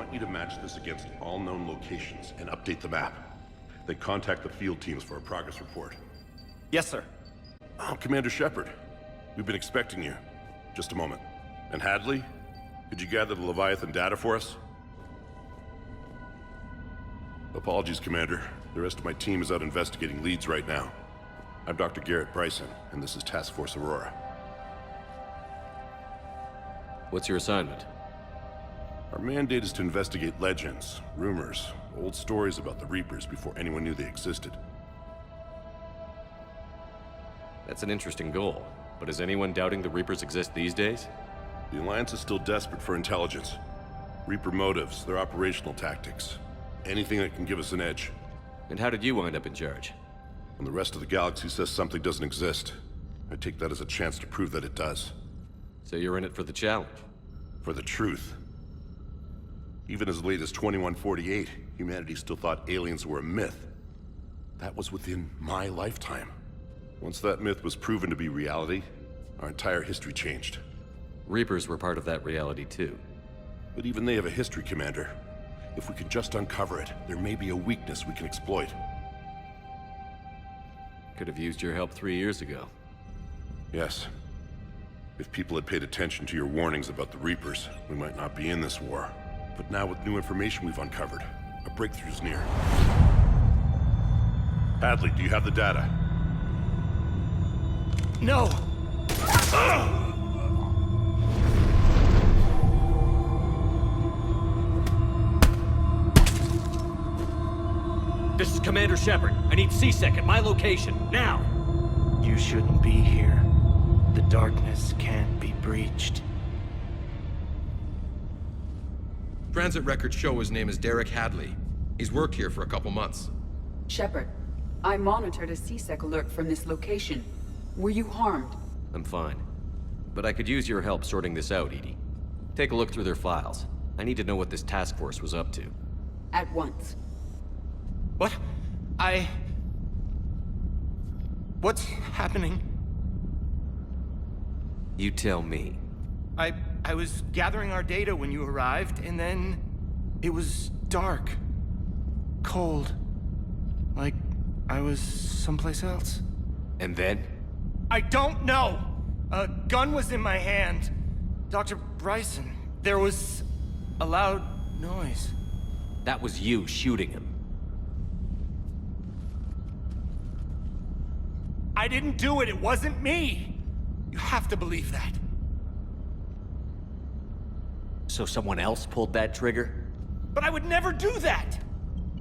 want you to match this against all known locations and update the map. Then contact the field teams for a progress report. Yes, sir. Oh, Commander Shepard. We've been expecting you. Just a moment. And Hadley? Could you gather the Leviathan data for us? Apologies, Commander. The rest of my team is out investigating leads right now. I'm Dr. Garrett Bryson, and this is Task Force Aurora. What's your assignment? Our mandate is to investigate legends, rumors, old stories about the Reapers before anyone knew they existed. That's an interesting goal, but is anyone doubting the Reapers exist these days? The Alliance is still desperate for intelligence. Reaper motives, their operational tactics. Anything that can give us an edge. And how did you wind up in charge? When the rest of the galaxy says something doesn't exist, I take that as a chance to prove that it does. So you're in it for the challenge? For the truth. Even as late as 2148, humanity still thought aliens were a myth. That was within my lifetime. Once that myth was proven to be reality, our entire history changed. Reapers were part of that reality too. But even they have a history, Commander. If we can just uncover it, there may be a weakness we can exploit. Could have used your help 3 years ago. Yes. If people had paid attention to your warnings about the Reapers, we might not be in this war. But now with new information we've uncovered, a breakthrough's near. Hadley, do you have the data? No! This is Commander Shepard. I need C-Sec at my location, now! You shouldn't be here. The darkness can't be breached. Transit records show his name is Derek Hadley. He's worked here for a couple months. Shepard, I monitored a C-Sec alert from this location. Were you harmed? I'm fine. But I could use your help sorting this out, EDI. Take a look through their files. I need to know what this task force was up to. At once. What? What's happening? You tell me. I was gathering our data when you arrived, and then it was dark. Cold. Like I was someplace else. And then? I don't know! A gun was in my hand. Dr. Bryson, there was a loud noise. That was you shooting him. I didn't do it, it wasn't me! You have to believe that. So someone else pulled that trigger? But I would never do that!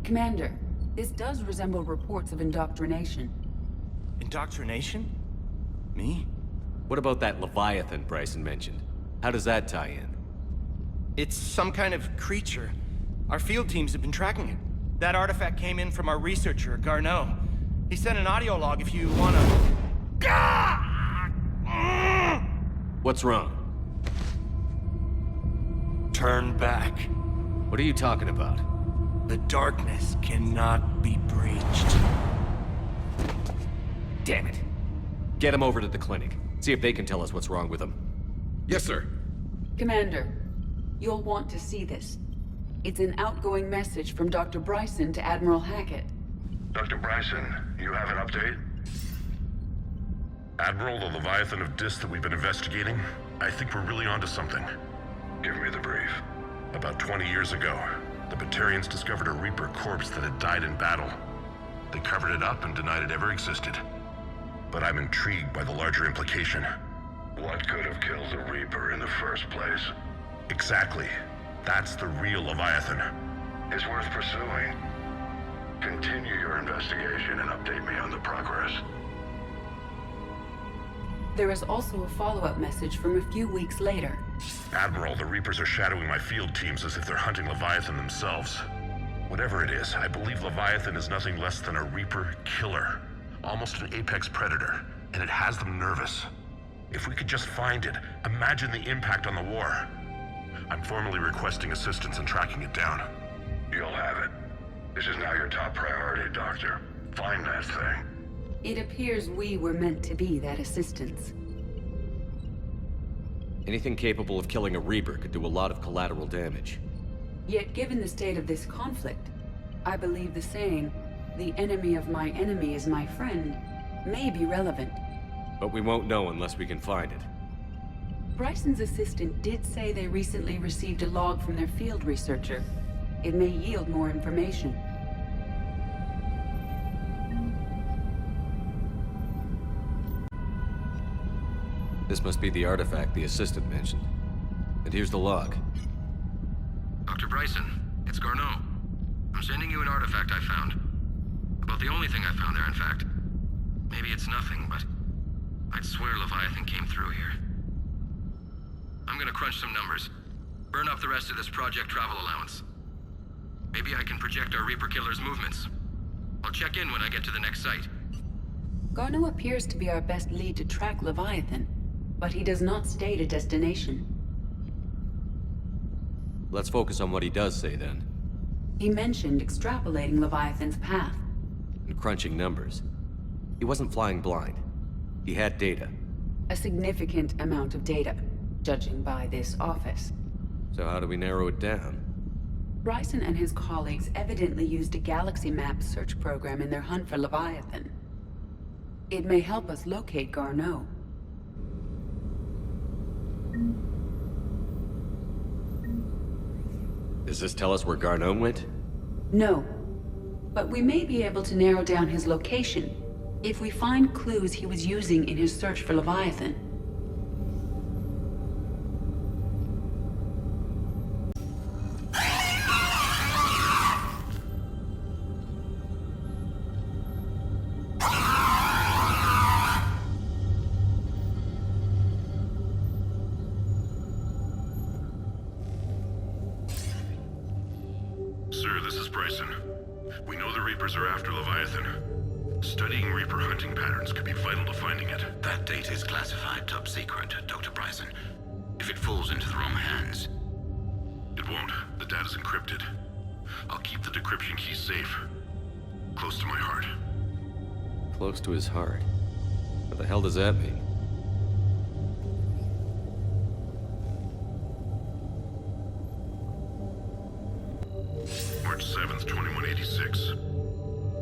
Commander, this does resemble reports of indoctrination. Indoctrination? Me? What about that Leviathan Bryson mentioned? How does that tie in? It's some kind of creature. Our field teams have been tracking it. That artifact came in from our researcher, Garneau. He sent an audio log if you wanna... What's wrong? Turn back. What are you talking about? The darkness cannot be breached. Damn it. Get him over to the clinic. See if they can tell us what's wrong with him. Yes, sir. Commander, you'll want to see this. It's an outgoing message from Dr. Bryson to Admiral Hackett. Dr. Bryson, you have an update? Admiral, the Leviathan of Dis that we've been investigating, I think we're really onto something. Give me the brief. About 20 years ago, the Batarians discovered a Reaper corpse that had died in battle. They covered it up and denied it ever existed. But I'm intrigued by the larger implication. What could have killed the Reaper in the first place? Exactly. That's the real Leviathan. It's worth pursuing. Continue your investigation and update me on the progress. There is also a follow-up message from a few weeks later. Admiral, the Reapers are shadowing my field teams as if they're hunting Leviathan themselves. Whatever it is, I believe Leviathan is nothing less than a Reaper killer. Almost an apex predator, and it has them nervous. If we could just find it, imagine the impact on the war. I'm formally requesting assistance in tracking it down. You'll have it. This is now your top priority, Doctor. Find that thing. It appears we were meant to be that assistance. Anything capable of killing a Reaper could do a lot of collateral damage. Yet given the state of this conflict, I believe the saying, "The enemy of my enemy is my friend," may be relevant. But we won't know unless we can find it. Bryson's assistant did say they recently received a log from their field researcher. It may yield more information. This must be the artifact the assistant mentioned. And here's the log. Dr. Bryson, it's Garneau. I'm sending you an artifact I found. About the only thing I found there, in fact. Maybe it's nothing, but I'd swear Leviathan came through here. I'm gonna crunch some numbers. Burn up the rest of this project travel allowance. Maybe I can project our Reaper Killer's movements. I'll check in when I get to the next site. Garneau appears to be our best lead to track Leviathan, but he does not state a destination. Let's focus on what he does say then. He mentioned extrapolating Leviathan's path. And crunching numbers. He wasn't flying blind. He had data. A significant amount of data, judging by this office. So how do we narrow it down? Bryson and his colleagues evidently used a galaxy map search program in their hunt for Leviathan. It may help us locate Garneau. Does this tell us where Garneau went? No, but we may be able to narrow down his location if we find clues he was using in his search for Leviathan. Sir, this is Bryson. We know the Reapers are after Leviathan. Studying Reaper hunting patterns could be vital to finding it. That data is classified top secret, Dr. Bryson. If it falls into the wrong hands... It won't. The data's encrypted. I'll keep the decryption key safe. Close to my heart. Close to his heart. What the hell does that mean? March 7th, 2186.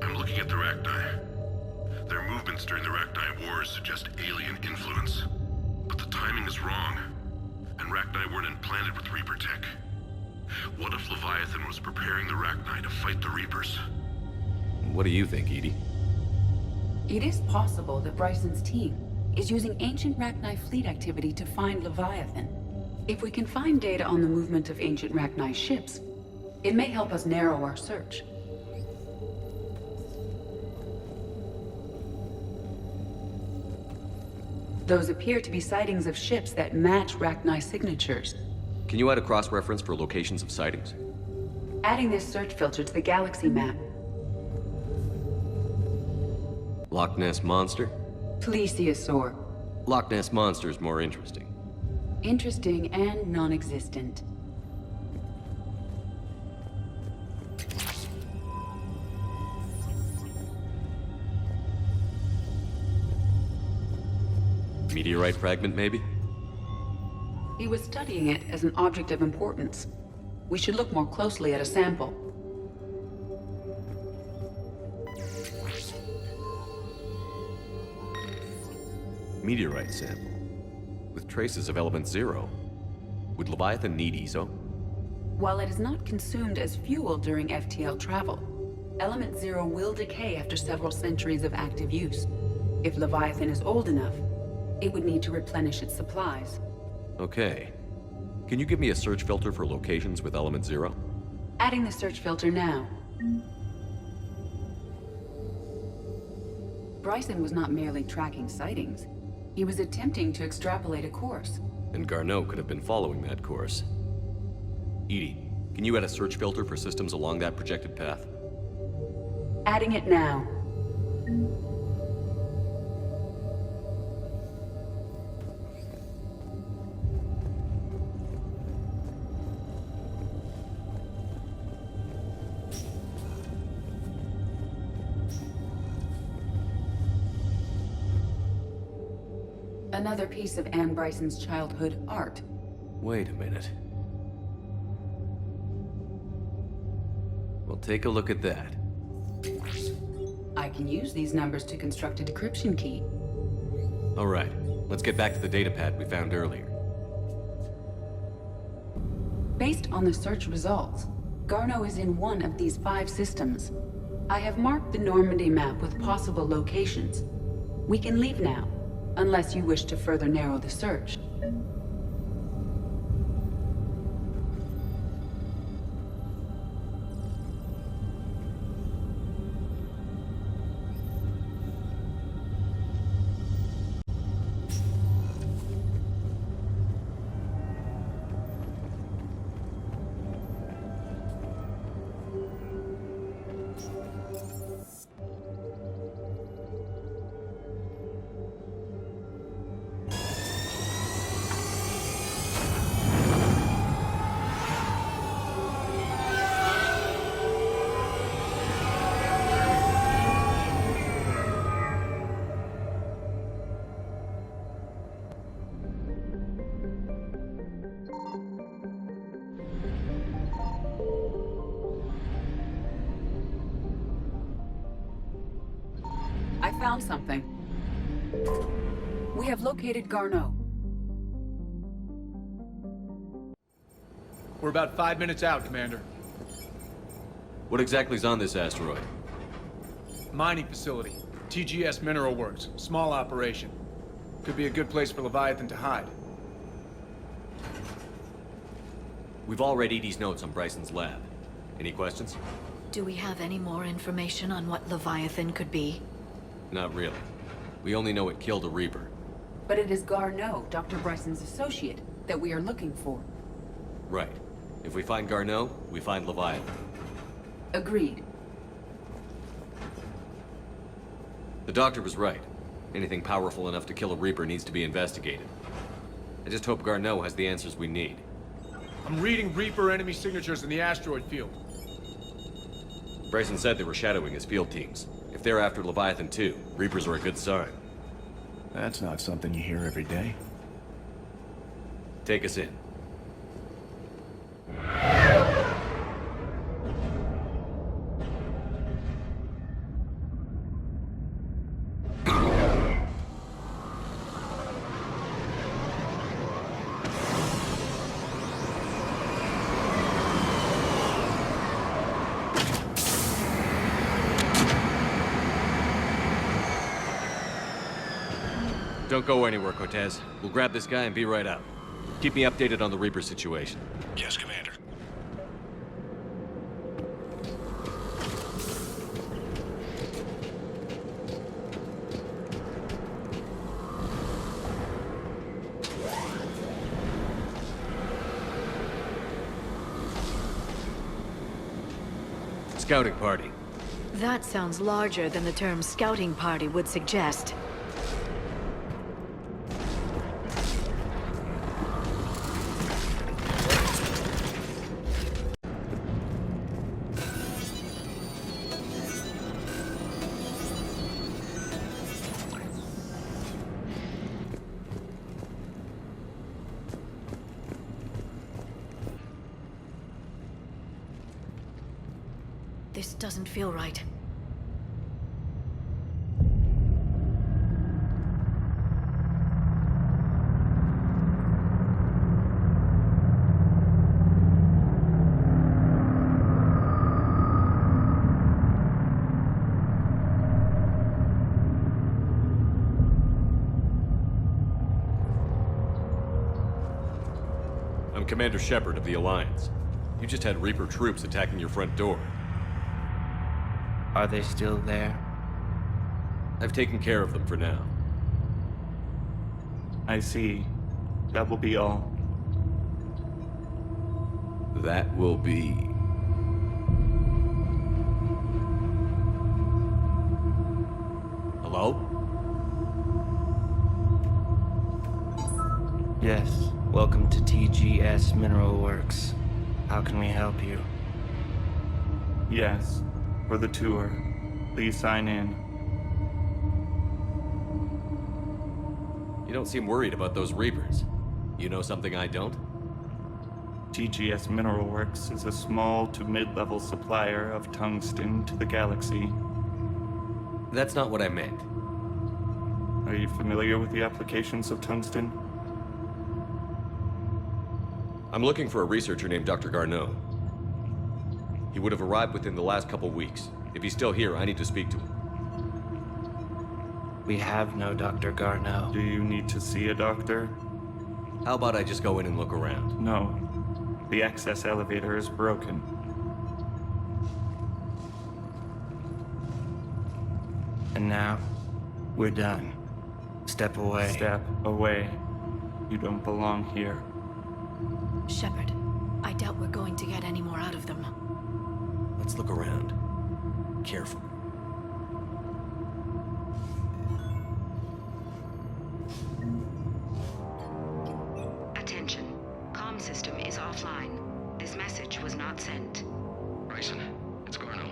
I'm looking at the Rachni. Their movements during the Rachni Wars suggest alien influence. But the timing is wrong. And Rachni weren't implanted with Reaper tech. What if Leviathan was preparing the Rachni to fight the Reapers? What do you think, Edie? It is possible that Bryson's team is using ancient Rachni fleet activity to find Leviathan. If we can find data on the movement of ancient Rachni ships, it may help us narrow our search. Those appear to be sightings of ships that match Rachni signatures. Can you add a cross-reference for locations of sightings? Adding this search filter to the galaxy map. Loch Ness Monster? Plesiosaur. Loch Ness Monster is more interesting. Interesting and non-existent. Meteorite fragment, maybe? He was studying it as an object of importance. We should look more closely at a sample. Meteorite sample. With traces of element 0. Would Leviathan need ESO? While it is not consumed as fuel during FTL travel, element 0 will decay after several centuries of active use. If Leviathan is old enough, it would need to replenish its supplies. Okay. Can you give me a search filter for locations with element 0? Adding the search filter now. Bryson was not merely tracking sightings. He was attempting to extrapolate a course. And Garneau could have been following that course. Edie, can you add a search filter for systems along that projected path? Adding it now. Another piece of Anne Bryson's childhood art. Wait a minute. Well, take a look at that. I can use these numbers to construct a decryption key. All right, let's get back to the datapad we found earlier. Based on the search results, Garneau is in one of these 5 systems. I have marked the Normandy map with possible locations. We can leave now, unless you wish to further narrow the search. I found something. We have located Garneau. We're about 5 minutes out, Commander. What exactly is on this asteroid? Mining facility. TGS Mineral Works. Small operation. Could be a good place for Leviathan to hide. We've all read Edie's notes on Bryson's lab. Any questions? Do we have any more information on what Leviathan could be? Not really. We only know it killed a Reaper. But it is Garneau, Dr. Bryson's associate, that we are looking for. Right. If we find Garneau, we find Leviathan. Agreed. The doctor was right. Anything powerful enough to kill a Reaper needs to be investigated. I just hope Garneau has the answers we need. I'm reading Reaper enemy signatures in the asteroid field. Bryson said they were shadowing his field teams. If they're after Leviathan too, Reapers are a good sign. That's not something you hear every day. Take us in. Don't go anywhere, Cortez. We'll grab this guy and be right out. Keep me updated on the Reaper situation. Yes, Commander. Scouting party. That sounds larger than the term scouting party would suggest. This doesn't feel right. I'm Commander Shepard of the Alliance. You just had Reaper troops attacking your front door. Are they still there? I've taken care of them for now. I see. That will be all. That will be... Hello? Yes, welcome to TGS Mineral Works. How can we help you? Yes, for the tour. Please sign in. You don't seem worried about those Reapers. You know something I don't? TGS Mineral Works is a small to mid-level supplier of tungsten to the galaxy. That's not what I meant. Are you familiar with the applications of tungsten? I'm looking for a researcher named Dr. Garneau. He would have arrived within the last couple weeks. If he's still here, I need to speak to him. We have no Dr. Garneau. Do you need to see a doctor? How about I just go in and look around? No. The access elevator is broken. And now, we're done. Step away. Step away. You don't belong here. Shepard, I doubt we're going to get any more out of them. Let's look around. Careful. Attention. Comm system is offline. This message was not sent. Bryson, it's Garneau.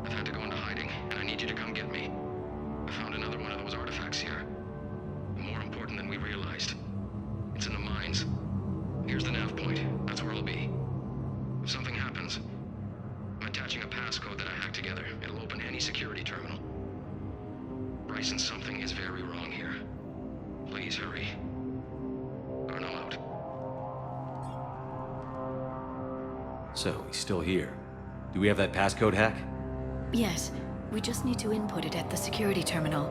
I've had to go into hiding, and I need you to come get me. I found another one of those artifacts here. More important than we realized. It's in the mines. Here's the nav point. That's where it'll be. If something happens, I'm attaching a passcode that I hacked together. It'll open any security terminal. Bryson, something is very wrong here. Please hurry. Garneau out. So, he's still here. Do we have that passcode hack? Yes, we just need to input it at the security terminal.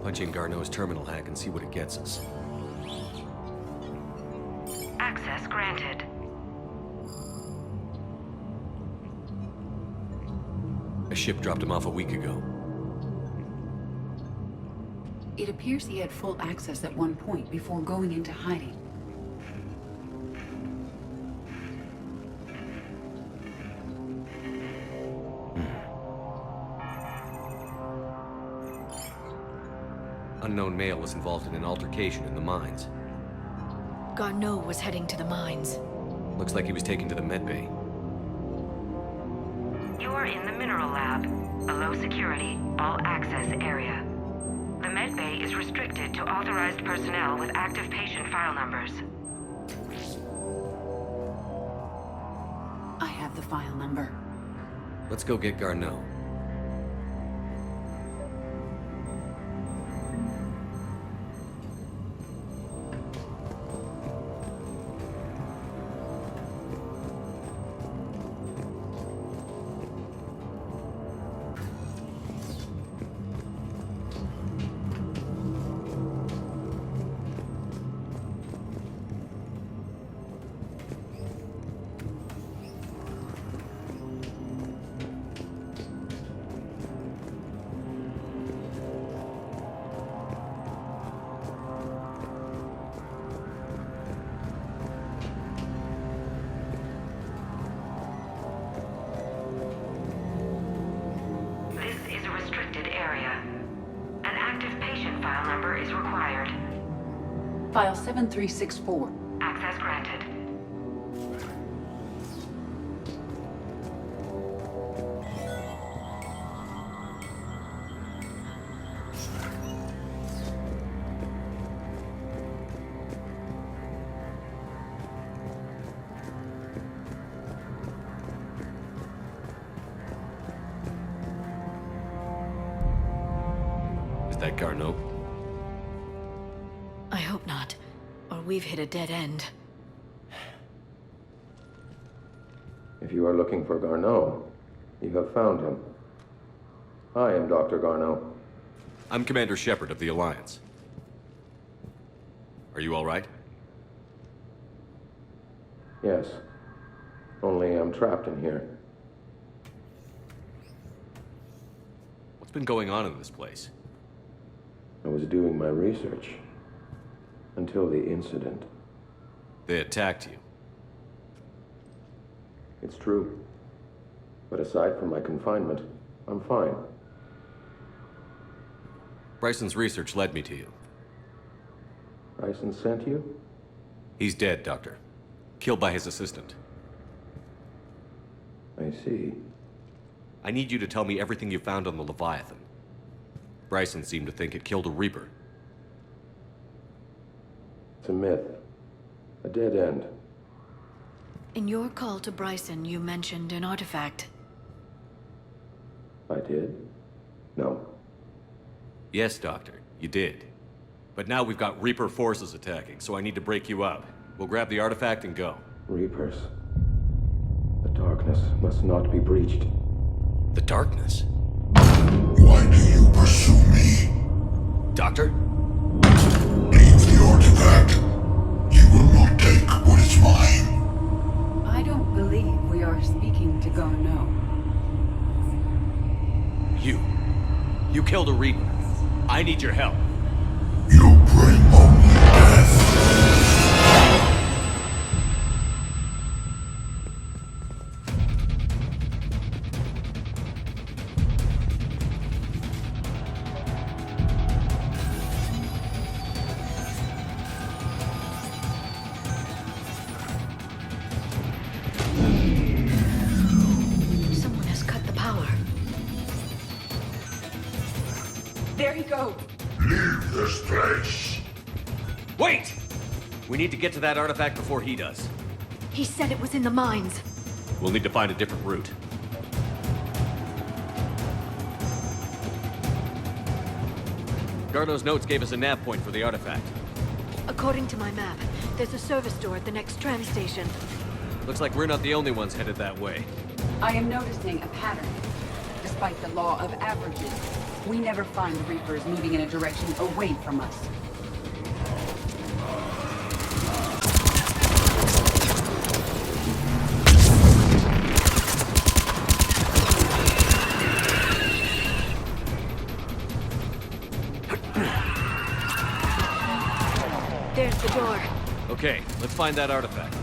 Punch in Garneau's terminal hack and see what it gets us. Access granted. A ship dropped him off a week ago. It appears he had full access at one point before going into hiding. Unknown male was involved in an altercation in the mines. Garneau was heading to the mines. Looks like he was taken to the medbay. You are in the mineral lab, a low security, all access area. The medbay is restricted to authorized personnel with active patient file numbers. I have the file number. Let's go get Garneau. File 7364. Access granted. Is that Garneau? I hope not, or we've hit a dead end. If you are looking for Garneau, you have found him. I am Dr. Garneau. I'm Commander Shepard of the Alliance. Are you all right? Yes. Only I'm trapped in here. What's been going on in this place? I was doing my research. Until the incident. They attacked you. It's true. But aside from my confinement, I'm fine. Bryson's research led me to you. Bryson sent you? He's dead, Doctor. Killed by his assistant. I see. I need you to tell me everything you found on the Leviathan. Bryson seemed to think it killed a Reaper. It's a myth. A dead end. In your call to Bryson, you mentioned an artifact. I did? No. Yes, Doctor, you did. But now we've got Reaper forces attacking, so I need to break you up. We'll grab the artifact and go. Reapers. The darkness must not be breached. The darkness? Why do you pursue me? Doctor? Leave the artifact. You will not take what is mine. I don't believe we are speaking to Garneau. You killed a Reaper. I need your help. You bring only death. Someone has cut the power. There he goes! Leave this place. Wait! We need to get to that artifact before he does. He said it was in the mines. We'll need to find a different route. Garneau's notes gave us a nav point for the artifact. According to my map, there's a service door at the next tram station. Looks like we're not the only ones headed that way. I am noticing a pattern. Despite the law of averages, we never find Reapers moving in a direction away from us. There's the door. Okay, let's find that artifact.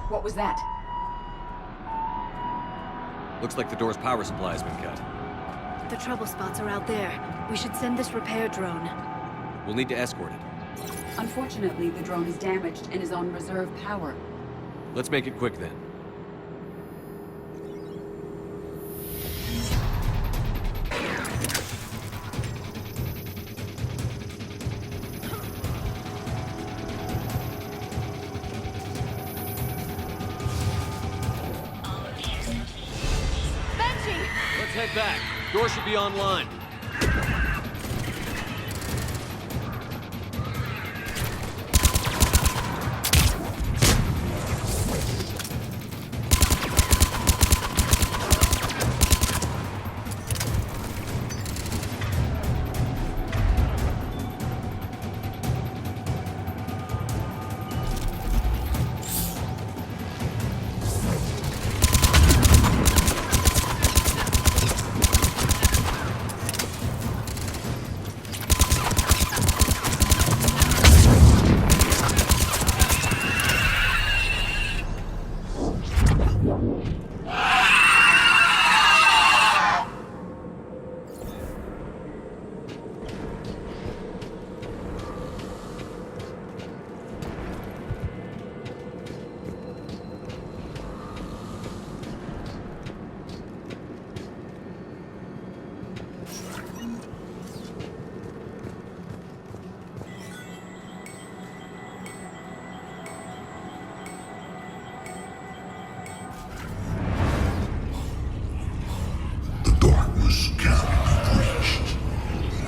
What was that? Looks like the door's power supply has been cut. The trouble spots are out there. We should send this repair drone. We'll need to escort it. Unfortunately, the drone is damaged and is on reserve power. Let's make it quick then. Let's head back. Door should be online.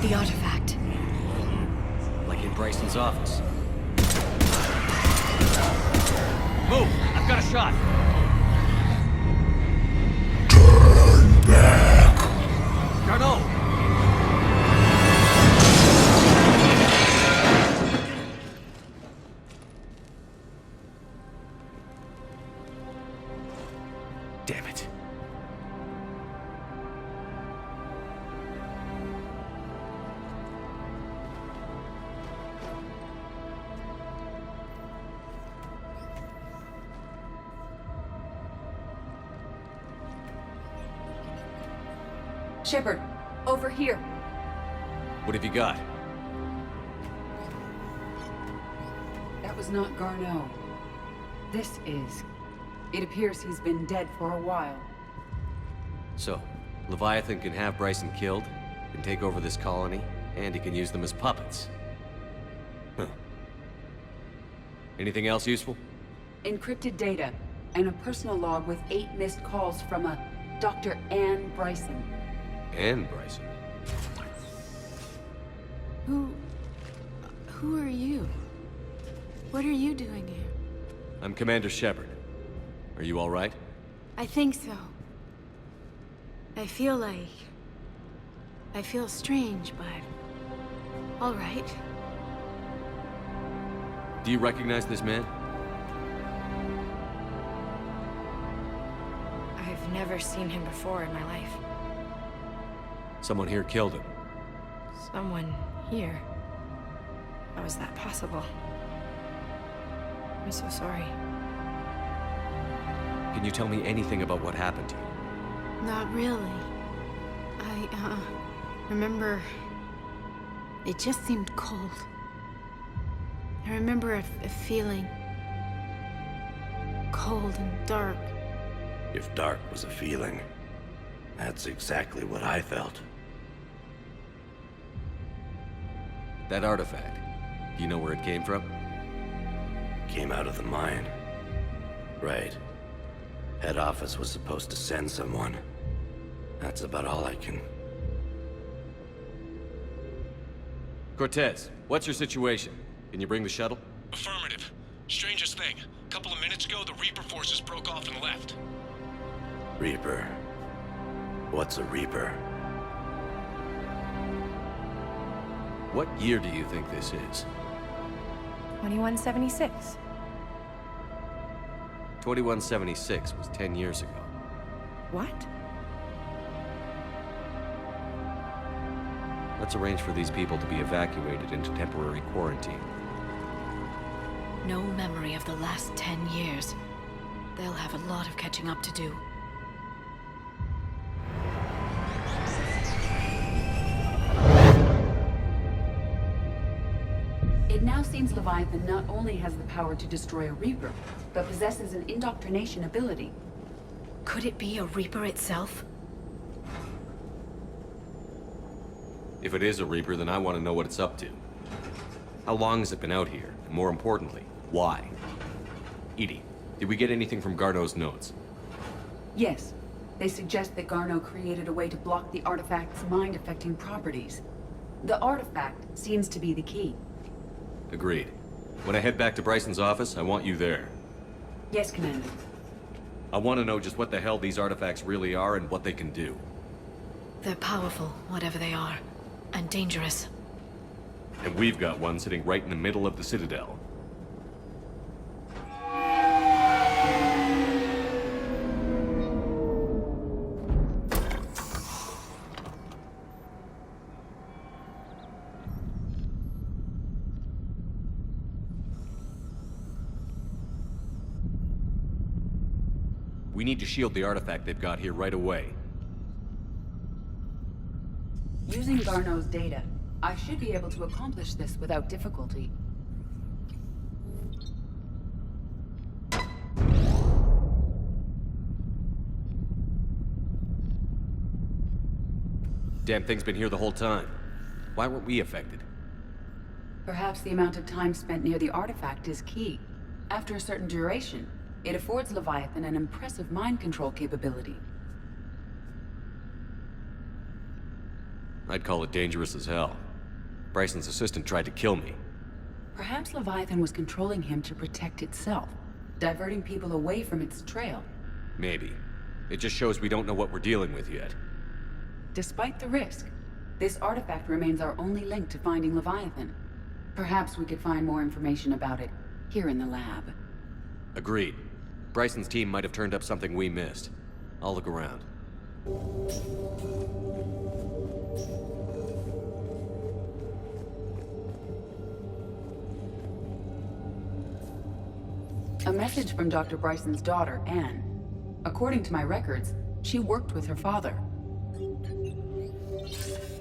The artifact. Like in Bryson's office. Move! I've got a shot! Turn back. Garneau! Damn it. Shepard, over here. What have you got? That was not Garneau. This is. It appears he's been dead for a while. So, Leviathan can have Bryson killed, can take over this colony, and he can use them as puppets. Huh. Anything else useful? Encrypted data, and a personal log with 8 missed calls from a Dr. Ann Bryson. Ann Bryson? Who are you? What are you doing here? I'm Commander Shepard. Are you all right? I think so. I feel strange, but... all right. Do you recognize this man? I've never seen him before in my life. Someone here killed him. Someone here? How is that possible? I'm so sorry. Can you tell me anything about what happened to you? Not really. I remember... it just seemed cold. I remember a feeling... cold and dark. If dark was a feeling, that's exactly what I felt. That artifact, do you know where it came from? Came out of the mine. Right. Head office was supposed to send someone. That's about all I can... Cortez, what's your situation? Can you bring the shuttle? Affirmative. Strangest thing. A couple of minutes ago, the Reaper forces broke off and left. Reaper. What's a Reaper? What year do you think this is? 2176. 2176 was 10 years ago. What? Let's arrange for these people to be evacuated into temporary quarantine. No memory of the last 10 years. They'll have a lot of catching up to do. It now seems Leviathan not only has the power to destroy a Reaper, but possesses an indoctrination ability. Could it be a Reaper itself? If it is a Reaper, then I want to know what it's up to. How long has it been out here? And more importantly, why? Edie, did we get anything from Garneau's notes? Yes. They suggest that Garneau created a way to block the artifact's mind-affecting properties. The artifact seems to be the key. Agreed. When I head back to Bryson's office, I want you there. Yes, Commander. I want to know just what the hell these artifacts really are and what they can do. They're powerful, whatever they are. And dangerous. And we've got one sitting right in the middle of the Citadel. We need to shield the artifact they've got here right away. Using Garneau's data, I should be able to accomplish this without difficulty. Damn thing's been here the whole time. Why weren't we affected? Perhaps the amount of time spent near the artifact is key. After a certain duration, it affords Leviathan an impressive mind control capability. I'd call it dangerous as hell. Bryson's assistant tried to kill me. Perhaps Leviathan was controlling him to protect itself, diverting people away from its trail. Maybe. It just shows we don't know what we're dealing with yet. Despite the risk, this artifact remains our only link to finding Leviathan. Perhaps we could find more information about it here in the lab. Agreed. Bryson's team might have turned up something we missed. I'll look around. A message from Dr. Bryson's daughter, Anne. According to my records, she worked with her father.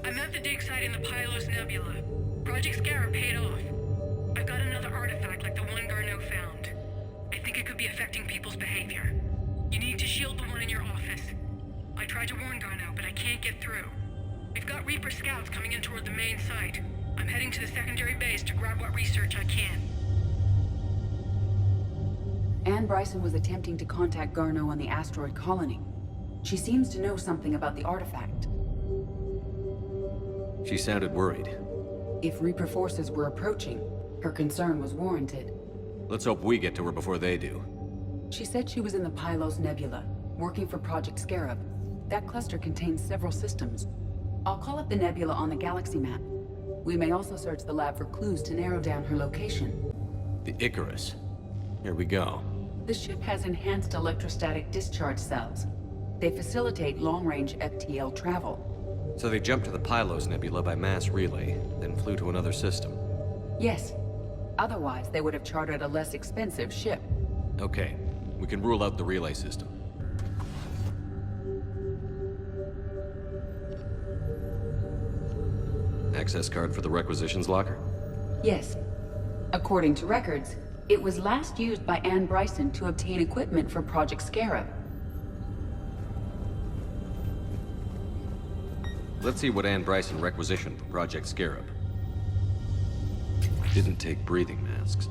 I'm at the dig site in the Pylos Nebula. Project Scarab paid off. I've got another artifact like the one Garneau found. I think it could be affecting people's behavior. You need to shield the one in your office. I tried to warn Garneau, but I can't get through. We've got Reaper scouts coming in toward the main site. I'm heading to the secondary base to grab what research I can. Anne Bryson was attempting to contact Garneau on the asteroid colony. She seems to know something about the artifact. She sounded worried. If Reaper forces were approaching, her concern was warranted. Let's hope we get to her before they do. She said she was in the Pylos Nebula, working for Project Scarab. That cluster contains several systems. I'll call up the nebula on the galaxy map. We may also search the lab for clues to narrow down her location. The Icarus. Here we go. The ship has enhanced electrostatic discharge cells. They facilitate long-range FTL travel. So they jumped to the Pylos Nebula by mass relay, then flew to another system. Yes. Otherwise, they would have chartered a less expensive ship. Okay. We can rule out the relay system. Access card for the requisitions locker? Yes. According to records, it was last used by Anne Bryson to obtain equipment for Project Scarab. Let's see what Anne Bryson requisitioned for Project Scarab. Didn't take breathing masks.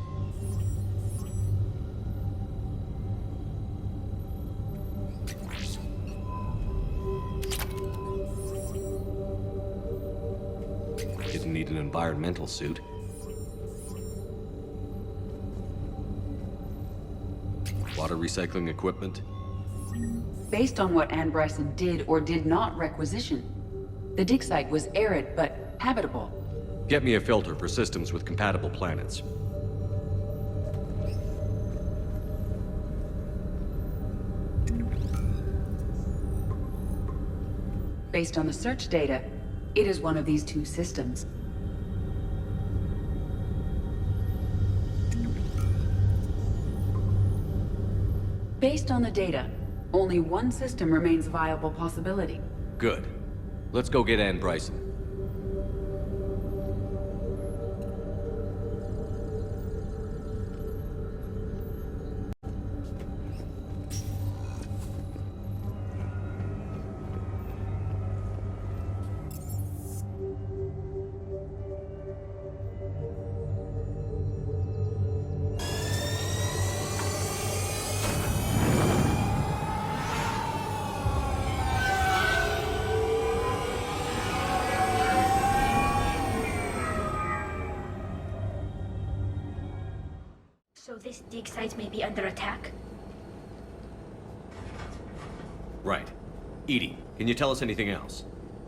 Didn't need an environmental suit. Water recycling equipment. Based on what Anne Bryson did or did not requisition, the dig site was arid but habitable. Get me a filter for systems with compatible planets. Based on the search data, it is one of these two systems. Based on the data, only one system remains a viable possibility. Good. Let's go get Anne Bryson. So this dig site may be under attack? Right. Edie, can you tell us anything else?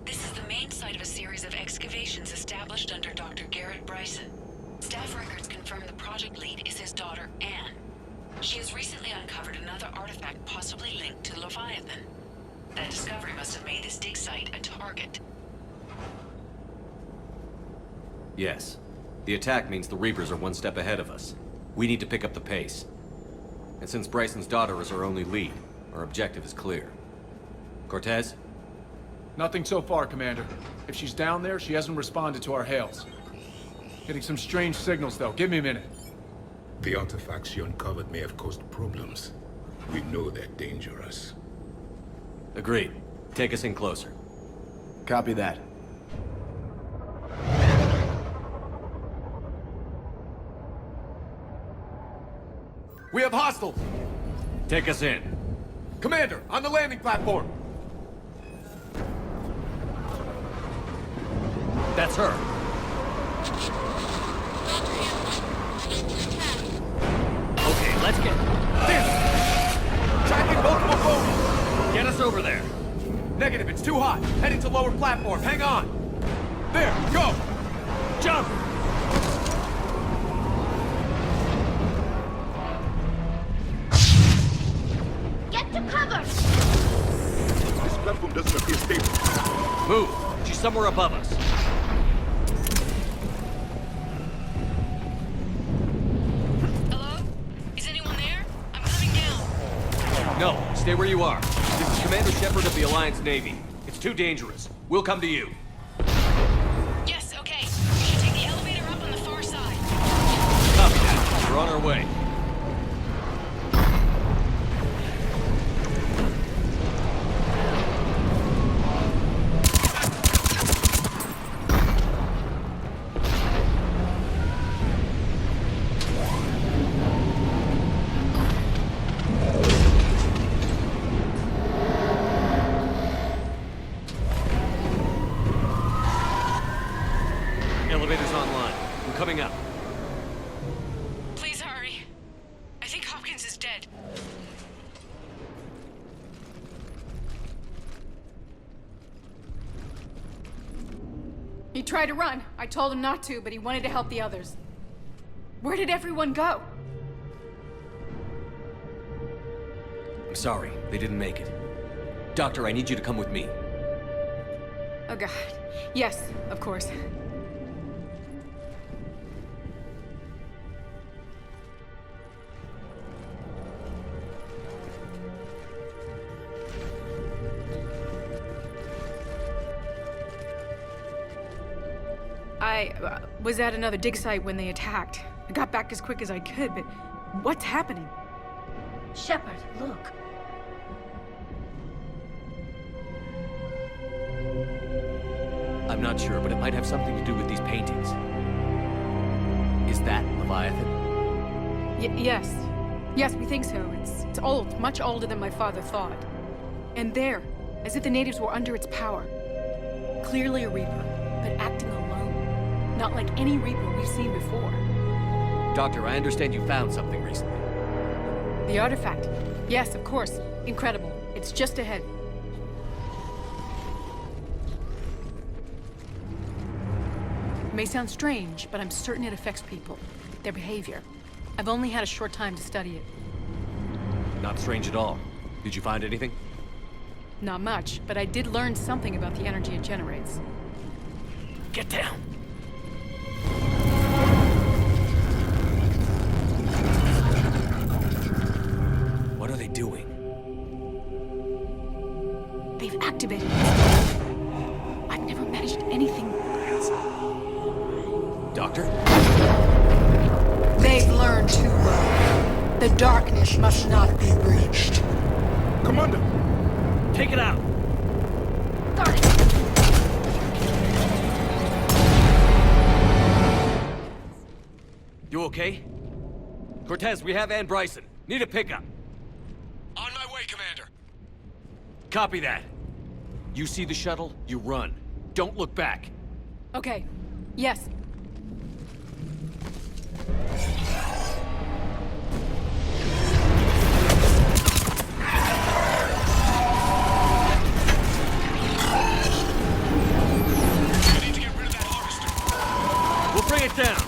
This is the main site of a series of excavations established under Dr. Garrett Bryson. Staff records confirm the project lead is his daughter, Anne. She has recently uncovered another artifact possibly linked to Leviathan. That discovery must have made this dig site a target. Yes. The attack means the Reapers are one step ahead of us. We need to pick up the pace. And since Bryson's daughter is our only lead, our objective is clear. Cortez? Nothing so far, Commander. If she's down there, she hasn't responded to our hails. Getting some strange signals, though. Give me a minute. The artifacts you uncovered may have caused problems. We know they're dangerous. Agreed. Take us in closer. Copy that. We have hostiles! Take us in. Commander, on the landing platform! That's her. Okay, let's get... Tracking multiple bogies! Get us over there. Negative, it's too hot. Heading to lower platform, hang on! There, go! Jump! Get to cover! platform doesn't appear stable. Move! She's somewhere above us. Hello? Is anyone there? I'm coming down. No, stay where you are. This is Commander Shepard of the Alliance Navy. It's too dangerous. We'll come to you. Yes, okay. We should take the elevator up on the far side. Copy that. We're on our way. Elevator's online. We're coming up. Please hurry. I think Hopkins is dead. He tried to run. I told him not to, but he wanted to help the others. Where did everyone go? I'm sorry. They didn't make it. Doctor, I need you to come with me. Oh god. Yes, of course. I was at another dig site when they attacked. I got back as quick as I could, but what's happening? Shepard, look. I'm not sure, but it might have something to do with these paintings. Is that Leviathan? Yes. Yes, we think so. It's old, much older than my father thought. And there, as if the natives were under its power. Clearly a Reaper, but acting alone. Not like any Reaper we've seen before. Doctor, I understand you found something recently. The artifact. Yes, of course. Incredible. It's just ahead. It may sound strange, but I'm certain it affects people. Their behavior. I've only had a short time to study it. Not strange at all. Did you find anything? Not much, but I did learn something about the energy it generates. Get down! What are they doing? They've activated it. I've never managed anything. Doctor? They've learned too well. The darkness must not be breached. Commander! Take it out! Got it! You okay? Cortez, we have Ann Bryson. Need a pickup. On my way, Commander. Copy that. You see the shuttle, you run. Don't look back. Okay. Yes. I need to get rid of that harvester. We'll bring it down.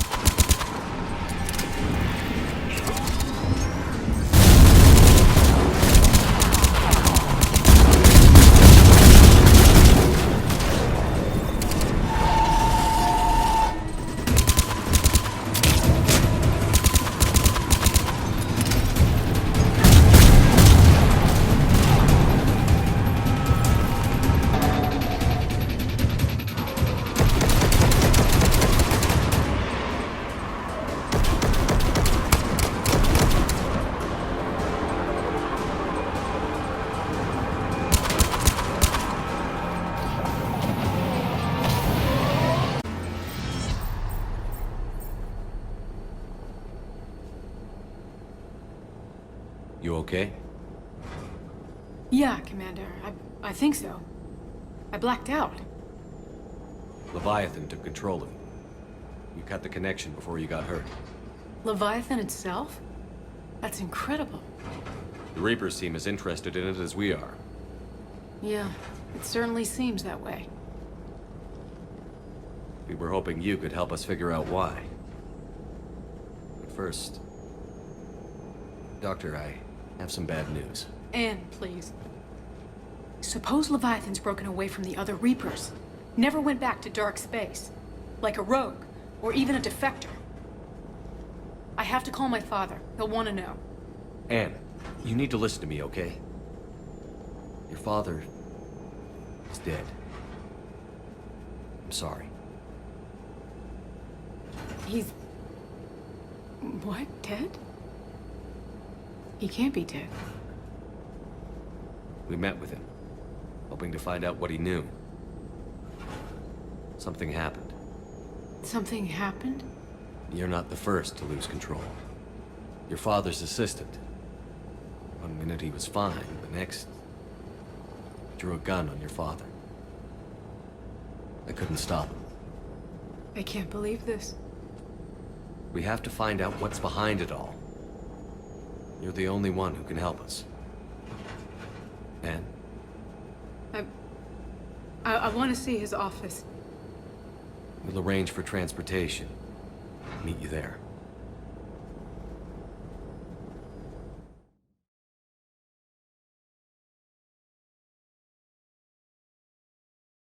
You okay? Yeah, Commander. I think so. I blacked out. Leviathan took control of you. You cut the connection before you got hurt. Leviathan itself? That's incredible. The Reapers seem as interested in it as we are. Yeah, it certainly seems that way. We were hoping you could help us figure out why. But first... Doctor, I have some bad news. Anne, please. Suppose Leviathan's broken away from the other Reapers. Never went back to dark space. Like a rogue, or even a defector. I have to call my father. He'll want to know. Anne, you need to listen to me, okay? Your father is dead. I'm sorry. He's... what? Dead? He can't be dead. We met with him, hoping to find out what he knew. Something happened. Something happened? You're not the first to lose control. Your father's assistant. One minute he was fine, the next... drew a gun on your father. I couldn't stop him. I can't believe this. We have to find out what's behind it all. You're the only one who can help us. Anne? I want to see his office. We'll arrange for transportation. Meet you there.